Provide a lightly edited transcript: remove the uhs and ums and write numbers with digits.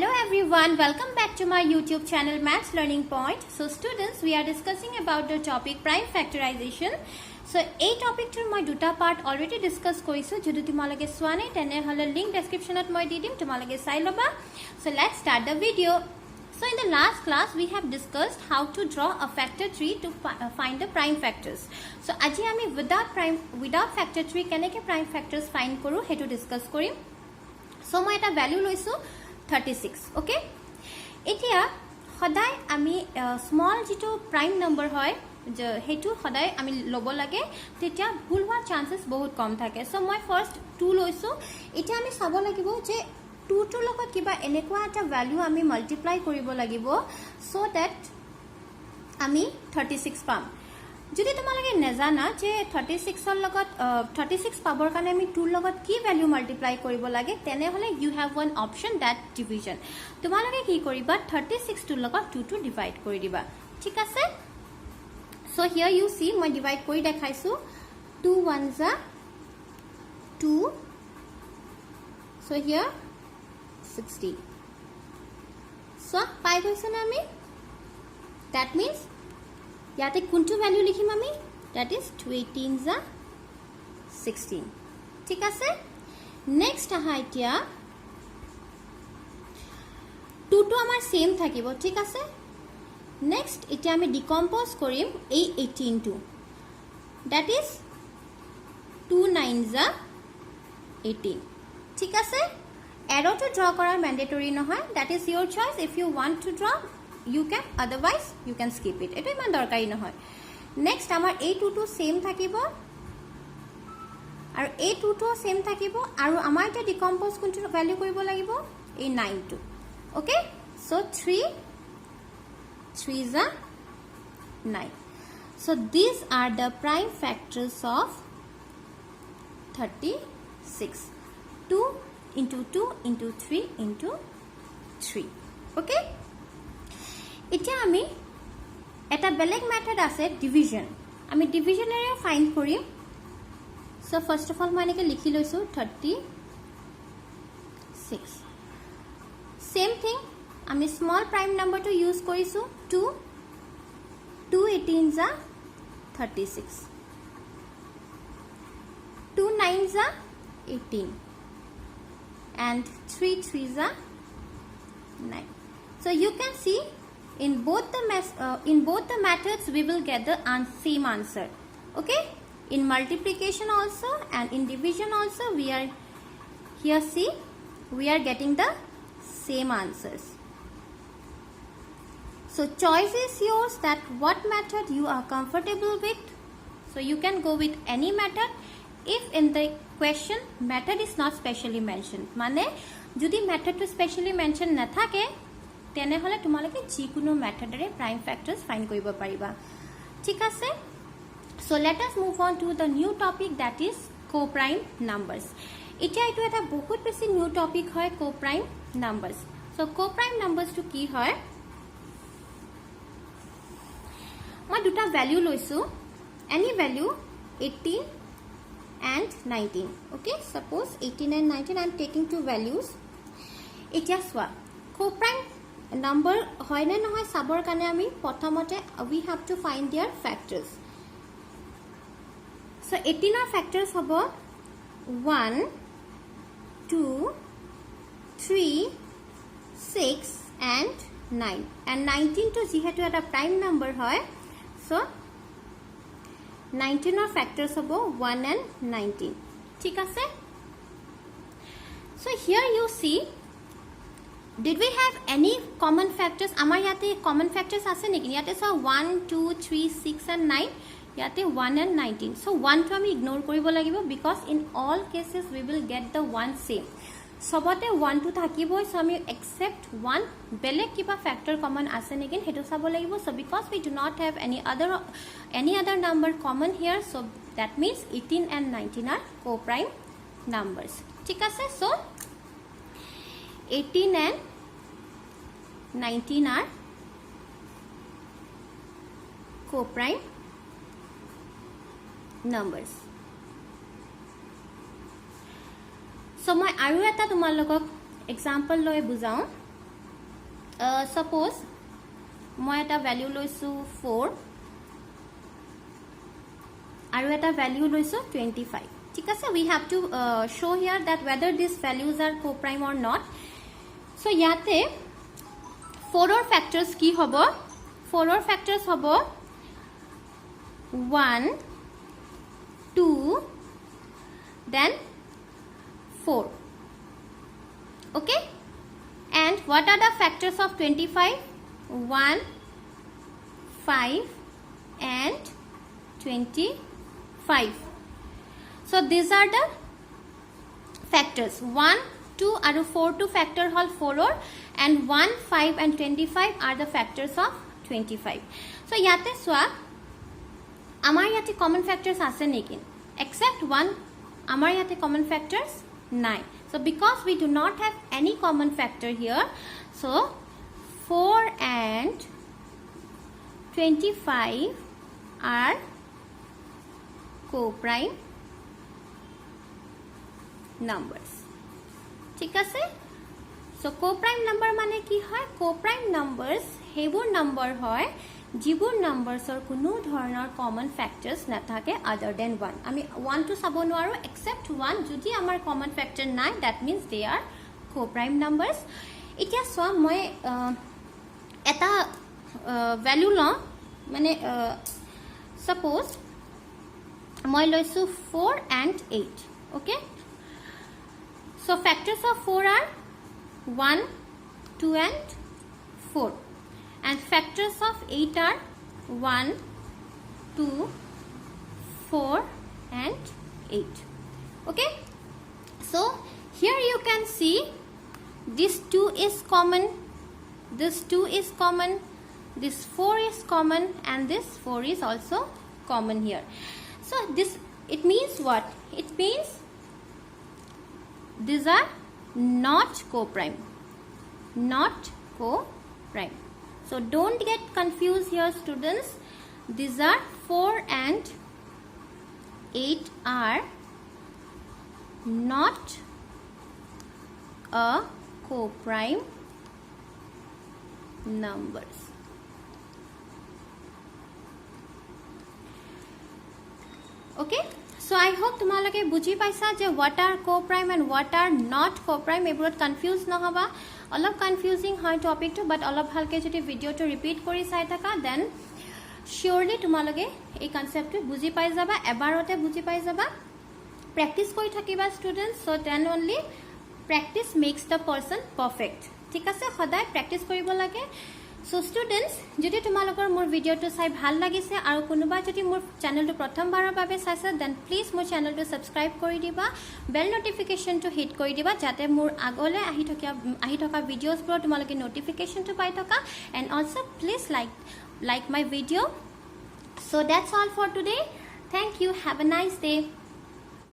Hello everyone, welcome back to my YouTube channel Maths Learning Point. So students, we are discussing about the topic prime factorization. So এই টপিকটোৰ মই দুটা part already discuss কৰিছো যদি তোমালোকে চোৱা নাই তেনে হলে লিংক ডেসক্ৰিপচনত মই দি দিম তোমালোকে চাই লবা So let's start the video. So in the last class we have discussed how to draw a factor tree to find the prime factors. So আজি আমি without factor tree কেনেকৈ prime factors find কৰো হেতু discuss কৰিম So মই এটা value লৈছো 36 okay এতিয়া সদায় আমি স্মল যেটো প্রাইম নাম্বার হয় যে হেতু সদায় আমি লব লাগে তেতিয়া ভুল হোৱাৰ চান্সেস বহুত কম থাকে সো মই ফাৰ্স্ট 2 লৈছো এতিয়া আমি চাব লাগিব যে 2 টোৰ লগত কিবা এনেকুৱা এটা ভ্যালু আমি মাল্টিপ্লাই কৰিব লাগিব সো দ্যাট আমি 36 পাম যদি তোমালোকে নেজানা যে 36 ৰ লগত 36 পাবৰ কাৰণে আমি 2 ৰ লগত কি ভ্যালু মাল্টিপ্লাই কৰিব লাগে তেনে হলে you have one option that division তোমালোকে কি কৰিবা 36 টোৰ লগত 2 টো ডিভাইড কৰি দিবা ঠিক আছে So here you see মই ডিভাইড কৰি দেখাইছো 2 1s are 2 So here 60 So 5 হৈছে না আমি That means ইয়াতে কোনটো ভ্যালু লিখিম আমি That is 2 18s are 16 ঠিক আছে নেক্সট আহা এতিয়া 2 টো আমাৰ সেম থাকিব ঠিক আছে Next, এতিয়া আমি decompose কৰিম এই 18 টো that is 2 9s are 18 ঠিক আছে arrow to draw কৰা mandatory নহয় that is your choice if you want to draw you can otherwise you can skip it এটা ইমান দৰকাৰী নহয় next আমাৰ a2 টো same থাকিব আৰু a2 টো same থাকিব আৰু আমাৰ এটা decompose কোনটো ভ্যালু কৰিব লাগিব এই 9 টো okay so 3s are 9 so these are the prime factors of 36 2 into 2 into 3 into 3 okay এতিয়া আমি এটা বেলেগ মেথড আছে ডিভিজন আমি ডিভিজনেৰে ফাইন্ড কৰিম so first of all মই এনেকৈ লিখি লৈছো 36 same thing আমি small prime number to use কৰিছো 2 18s are 36 2 9s are 18 and 3 3s are 9 so you can see in both the methods we will get the same answer okay in multiplication also and in division also we are here see we are getting the same answers So choice is yours that what method you are comfortable with. So you can go with any method if in the question method is not specially mentioned. মানে যদি method to specially mention না থাকে তেনে হলে তোমালোকে যিকোনো মেথডৰে prime factors find কৰিব পাৰিবা ঠিক আছে So let us move on to the new topic that is co-prime numbers. এতিয়া এটো এটা বহুত বেছি নিউ টপিক হয় co-prime numbers. So co-prime numbers to কি হয় মই দুটা ভ্যালু লৈছো any value 18 and 19 okay suppose 18 and 19 I am taking two values এতিয়া সোয়া co-prime number হয় না নহয় সাবৰ কাৰণে আমি প্ৰথমতে we have to find their factors so 18 ৰ factors হ'ব 1 2 3 6 and 9 and 19 to যিহেতু এটা prime number হয় So 19 or factors hobo 1 and 19 ঠিক আছে So here you see did we have any common factors amar yate common factors ase niki yate so 1 2 3 6 and 9 yate 1 and 19 so 1 to ami ignore koribo lagibo because in all cases we will get the one same সবতে 1 2 থাকিবই so আমি except 1 বেলেগ কিবা factor common আছে নেকি হেতু চাব লাগিব so because we do not have any other number common here so that means 18 and 19 are co-prime numbers ঠিক আছে so 18 and 19 are co-prime numbers So মই আৰু এটা তোমালোকক example লৈ বুজাও suppose মই এটা ভ্যালু লৈছো 4 আৰু এটা ভ্যালু লৈছো 25 ঠিক আছে we have to show here that whether these values are co-prime or not so ইয়াতে 4 or factors কি হ'ব 4 or factors হ'ব 1 2 then 4 okay and what are the factors of 25 1 5 and 25 so these are the factors 1 2 আৰু 4 to factor hall 4 and 1 5 and 25 are the factors of 25 so yate swa amar yate common factors ase nekin except one amar yate common factors nine so because we do not have any common factor here so 4 and 25 are co-prime numbers ঠিক আছে so co-prime number মানে কি হয় co-prime numbers হেবুৰ number হয় যিবোৰ নাম্বাৰছৰ কোনো ধৰণৰ common ফ্যাক্টৰস নাথাকে other than 1 আমি 1 to চাব নোৱাৰো except 1 যদি আমাৰ কমন ফ্যাক্টৰ নাই that means they are co-prime numbers এতিয়া সো মই এটা ভ্যালু ল মানে suppose মই লৈছো 4 and 8 okay so factors of 4 are 1 2 and 4 and factors of 8 are 1 2 4 and 8 okay so here you can see this 2 is common this 2 is common this 4 is common and this 4 is also common here so this it means what it means these are not co-prime so don't get confused here students these are 4 and 8 are not a co-prime numbers okay so I hope tumalage buji paisa je what are co-prime and what are not co-prime ebrot confused na hoba অলপ confusing হয় টপিকটো বাট অলপ ভালকে যদি ভিডিওটো repeat কৰি চাই থাকা দেন শিওৰলি তোমালগে এই কনসেপ্টটো বুজি পাই যাবা এবাৰতে বুজি পাই যাবা প্ৰ্যাকটিস কৰি থাকিবা students so then only practice makes the person perfect ঠিক আছে সদায় প্ৰ্যাকটিস কৰিব লাগে সো স্টুডেন্টস যদি তোমালোকৰ মোৰ ভিডিওটো চাই ভাল লাগিছে আৰু কোনোবা যদি মোৰ চেনেলটো প্ৰথমবাৰৰ বাবে চাইছে দেন প্লিজ মোৰ চেনেলটো সাবস্ক্ৰাইব কৰি দিবা বেল নোটিফিকেশনটো হিট কৰি দিবা যাতে মোৰ আগলে আহি থকা ভিডিওছবোৰ তোমালোকে নোটিফিকেশনটো পাই থকা and also please like my video so that's all for today thank you have a nice day